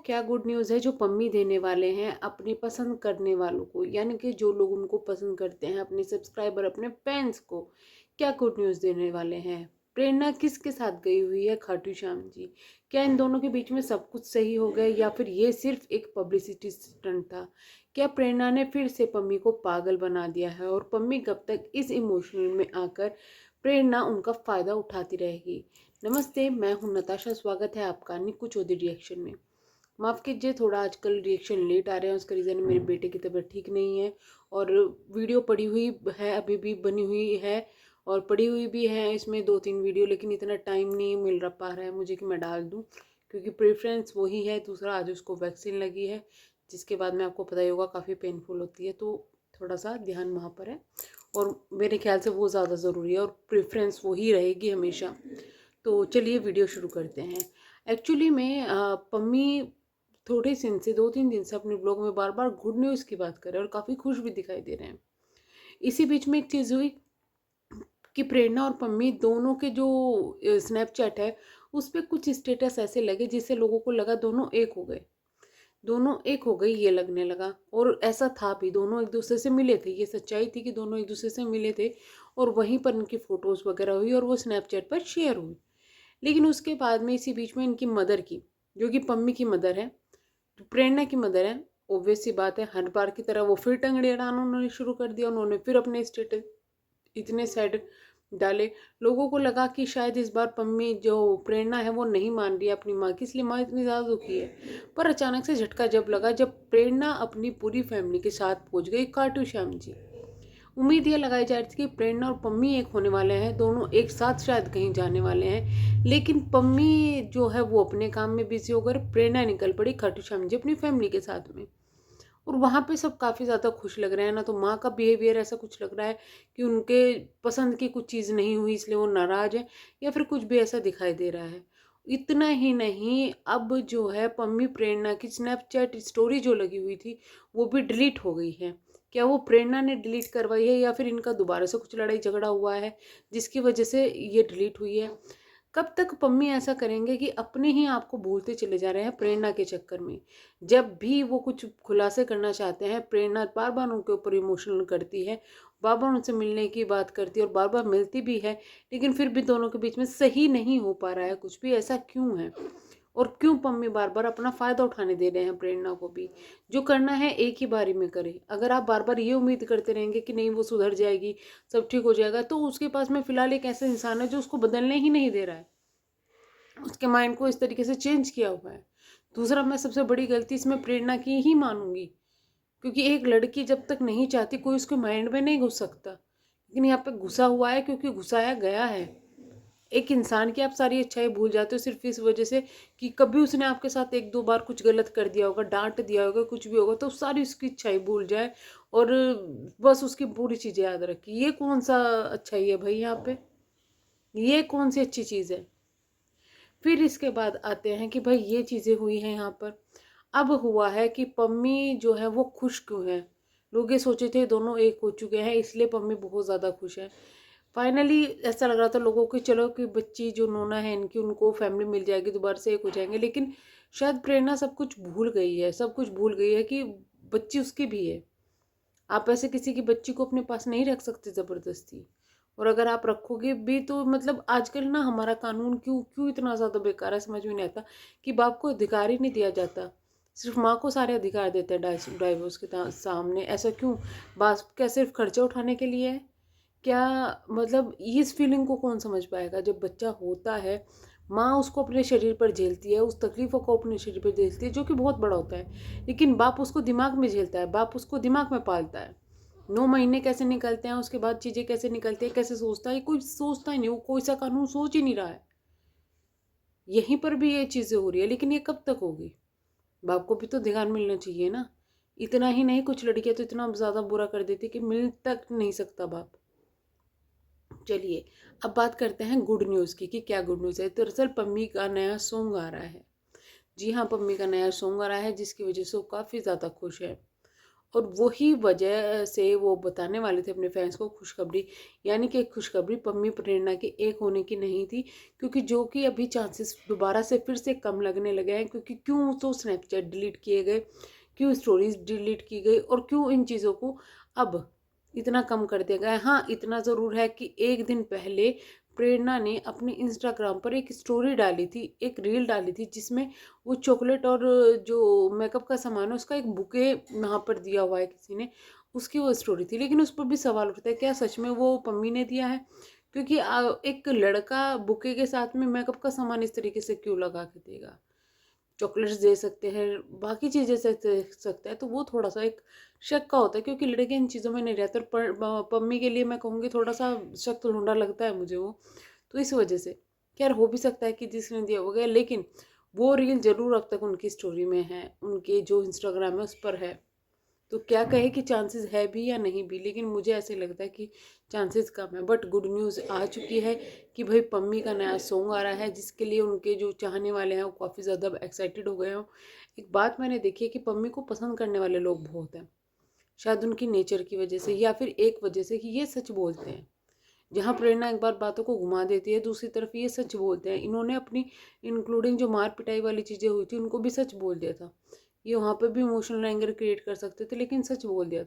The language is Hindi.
क्या गुड न्यूज़ है जो पम्मी देने वाले हैं अपने पसंद करने वालों को, यानी कि जो लोग उनको पसंद करते हैं, अपने सब्सक्राइबर, अपने फैंस को क्या गुड न्यूज़ देने वाले हैं। प्रेरणा किसके साथ गई हुई है? खाटू श्याम जी। क्या इन दोनों के बीच में सब कुछ सही हो गया या फिर ये सिर्फ एक पब्लिसिटी स्टंट था? क्या प्रेरणा ने फिर से पम्मी को पागल बना दिया है और पम्मी कब तक इस इमोशनल में आकर प्रेरणा उनका फ़ायदा उठाती रहेगी? नमस्ते, मैं हूं नताशा। स्वागत है आपका निक्कू चौधरी रिएक्शन में। माफ़ कीजिए, थोड़ा आजकल रिएक्शन लेट आ रहे हैं। उसका रीज़न मेरे बेटे की तबीयत ठीक नहीं है और वीडियो पड़ी हुई है, अभी भी बनी हुई है और पड़ी हुई भी है इसमें 2-3 वीडियो, लेकिन इतना टाइम नहीं मिल पा रहा है मुझे कि मैं डाल दूँ, क्योंकि प्रेफरेंस वही है। दूसरा, आज उसको वैक्सीन लगी है जिसके बाद में आपको पता ही होगा काफ़ी पेनफुल होती है, तो थोड़ा सा ध्यान वहाँ पर है और मेरे ख्याल से वो ज़्यादा ज़रूरी है और प्रेफरेंस वही रहेगी हमेशा। तो चलिए वीडियो शुरू करते हैं। एक्चुअली में पम्मी थोड़े दिन से 2-3 दिन से अपने ब्लॉग में बार बार गुड न्यूज़ की बात कर रहे हैं और काफ़ी खुश भी दिखाई दे रहे हैं। इसी बीच में एक चीज़ हुई कि प्रेरणा और पम्मी दोनों के जो स्नैपचैट है उस पर कुछ स्टेटस ऐसे लगे जिससे लोगों को लगा दोनों एक हो गए। दोनों एक हो गई ये लगने लगा, और ऐसा था भी। दोनों एक दूसरे से मिले थे, ये सच्चाई थी कि दोनों एक दूसरे से मिले थे और वहीं पर इनकी फ़ोटोज़ वगैरह हुई और वो स्नैपचैट पर शेयर हुई। लेकिन उसके बाद में इसी बीच में इनकी मदर की, जो कि पम्मी की मदर है, तो प्रेरणा की मदर है, ऑब्वियस सी बात है, हर बार की तरह वो फिर टंगड़ी अड़ाना उन्होंने शुरू कर दिया। उन्होंने फिर अपने स्टेटस इतने सैड डाले। लोगों को लगा कि शायद इस बार पम्मी जो प्रेरणा है वो नहीं मान रही है अपनी माँ की, इसलिए माँ इतनी ज़्यादा दुखी है। पर अचानक से झटका जब लगा, जब प्रेरणा अपनी पूरी फैमिली के साथ पहुंच गई खाटू श्याम जी। उम्मीद ये लगाई जा रही थी कि प्रेरणा और पम्मी एक होने वाले हैं, दोनों एक साथ शायद कहीं जाने वाले हैं, लेकिन पम्मी जो है वो अपने काम में बिजी होकर प्रेरणा निकल पड़ी खाटू श्याम जी अपनी फैमिली के साथ में। और वहाँ पे सब काफ़ी ज़्यादा खुश लग रहे हैं ना, तो माँ का बिहेवियर ऐसा कुछ लग रहा है कि उनके पसंद की कुछ चीज़ नहीं हुई इसलिए वो नाराज़ है, या फिर कुछ भी ऐसा दिखाई दे रहा है। इतना ही नहीं, अब जो है पम्मी प्रेरणा की स्नैपचैट स्टोरी जो लगी हुई थी वो भी डिलीट हो गई है। क्या वो प्रेरणा ने डिलीट करवाई है या फिर इनका दोबारा से कुछ लड़ाई झगड़ा हुआ है जिसकी वजह से ये डिलीट हुई है? कब तक पम्मी ऐसा करेंगे कि अपने ही आप को भूलते चले जा रहे हैं प्रेरणा के चक्कर में? जब भी वो कुछ खुलासे करना चाहते हैं, प्रेरणा बार बार उनके ऊपर इमोशनल करती है, बार बार उनसे मिलने की बात करती है और बार बार मिलती भी है, लेकिन फिर भी दोनों के बीच में सही नहीं हो पा रहा है कुछ भी। ऐसा क्यों है? और क्यों पम्मी बार बार अपना फ़ायदा उठाने दे रहे हैं प्रेरणा को भी? जो करना है एक ही बारी में करे। अगर आप बार बार ये उम्मीद करते रहेंगे कि नहीं वो सुधर जाएगी, सब ठीक हो जाएगा, तो उसके पास में फ़िलहाल एक ऐसा इंसान है जो उसको बदलने ही नहीं दे रहा है, उसके माइंड को इस तरीके से चेंज किया हुआ है। दूसरा, मैं सबसे बड़ी गलती इसमें प्रेरणा की ही मानूंगी, क्योंकि एक लड़की जब तक नहीं चाहती कोई उसके माइंड में नहीं घुस सकता, लेकिन यहाँ पे घुसा हुआ है क्योंकि घुसाया गया है। एक इंसान की आप सारी अच्छाई भूल जाते हो सिर्फ इस वजह से कि कभी उसने आपके साथ 1-2 बार कुछ गलत कर दिया होगा, डांट दिया होगा, कुछ भी होगा, तो सारी उसकी अच्छाई भूल जाए और बस उसकी बुरी चीज़ें याद रखी। ये कौन सा अच्छाई है भाई यहाँ पे? ये कौन सी अच्छी चीज़ है? फिर इसके बाद आते हैं कि भाई ये चीज़ें हुई हैं यहाँ पर। अब हुआ है कि पम्मी जो है वो खुश क्यों है? लोग ये सोचे थे दोनों एक हो चुके हैं इसलिए पम्मी बहुत ज़्यादा खुश है। फाइनली ऐसा लग रहा था लोगों को, चलो कि बच्ची जो नोना है इनकी, उनको फैमिली मिल जाएगी, दोबारा से एक हो जाएंगे, लेकिन शायद प्रेरणा सब कुछ भूल गई है, सब कुछ भूल गई है कि बच्ची उसकी भी है। आप ऐसे किसी की बच्ची को अपने पास नहीं रख सकते ज़बरदस्ती, और अगर आप रखोगे भी तो मतलब आजकल ना हमारा कानून क्यों क्यों इतना ज़्यादा बेकार है, समझ में नहीं आता कि बाप को अधिकार ही नहीं दिया जाता, सिर्फ माँ को सारे अधिकार देते हैं डाइवोर्स के सामने। ऐसा क्यों? बाप क्या सिर्फ खर्चा उठाने के लिए है क्या? मतलब इस फीलिंग को कौन समझ पाएगा? जब बच्चा होता है, माँ उसको अपने शरीर पर झेलती है, उस तकलीफ़ों को अपने शरीर पर झेलती है जो कि बहुत बड़ा होता है, लेकिन बाप उसको दिमाग में झेलता है, बाप उसको दिमाग में पालता है। 9 महीने कैसे निकलते हैं, उसके बाद चीज़ें कैसे निकलती है, कैसे सोचता है, कोई सोचता ही नहीं, वो कोई सा कानून सोच ही नहीं रहा है। यहीं पर भी ये चीज़ें हो रही है, लेकिन ये कब तक होगी? बाप को भी तो ध्यान मिलना चाहिए ना। इतना ही नहीं, कुछ लड़कियां तो इतना ज़्यादा बुरा कर देती कि मिल तक नहीं सकता बाप। चलिए, अब बात करते हैं गुड न्यूज़ की कि क्या गुड न्यूज़ है। दरअसल पम्मी का नया सॉन्ग आ रहा है। जी हाँ, पम्मी का नया सॉन्ग आ रहा है जिसकी वजह से वो काफ़ी ज़्यादा खुश है। और वही वजह से वो बताने वाले थे अपने फैंस को खुशखबरी, यानी कि खुशखबरी पम्मी प्रेरणा के एक होने की नहीं थी, क्योंकि जो कि अभी चांसेस दोबारा से फिर से कम लगने लगे हैं, क्योंकि क्यों तो स्नैपचैट डिलीट किए गए, क्यों स्टोरीज डिलीट की गई, और क्यों इन चीज़ों को अब इतना कम कर दिया गया है। हाँ, इतना ज़रूर है कि एक दिन पहले प्रेरणा ने अपने इंस्टाग्राम पर एक स्टोरी डाली थी, एक रील डाली थी, जिसमें वो चॉकलेट और जो मेकअप का सामान है उसका एक बुके वहाँ पर दिया हुआ है किसी ने, उसकी वो स्टोरी थी। लेकिन उस पर भी सवाल उठता है, क्या सच में वो पम्मी ने दिया है? क्योंकि एक लड़का बुके के साथ में मेकअप का सामान इस तरीके से क्यों लगा के देगा? चॉकलेट्स दे सकते हैं, बाकी चीज़ें से दे सकता है, तो वो थोड़ा सा एक शक का होता है, क्योंकि लड़के इन चीज़ों में नहीं रहते। और पम्मी के लिए मैं कहूँगी थोड़ा सा शक तो ढूंढा लगता है मुझे वो, तो इस वजह से खैर हो भी सकता है कि जिसने दिया हो गया, लेकिन वो रील जरूर अब तक उनकी स्टोरी में है, उनके जो इंस्टाग्राम है उस पर है। तो क्या कहे कि चांसेस है भी या नहीं भी, लेकिन मुझे ऐसे लगता है कि चांसेस कम है। बट गुड न्यूज़ आ चुकी है कि भाई पम्मी का नया सॉन्ग आ रहा है, जिसके लिए उनके जो चाहने वाले हैं वो काफ़ी ज़्यादा एक्साइटेड हो गए हों। एक बात मैंने देखी है कि पम्मी को पसंद करने वाले लोग बहुत हैं, शायद उनकी नेचर की वजह से या फिर एक वजह से कि ये सच बोलते हैं। जहाँ प्रेरणा एक बार बातों को घुमा देती है, दूसरी तरफ ये सच बोलते हैं। इन्होंने अपनी इंक्लूडिंग जो मार पिटाई वाली चीज़ें हुई थी उनको भी सच बोल दिया था। ये वहाँ पे भी इमोशनल एंगर क्रिएट कर सकते थे, लेकिन सच बोल दिया था।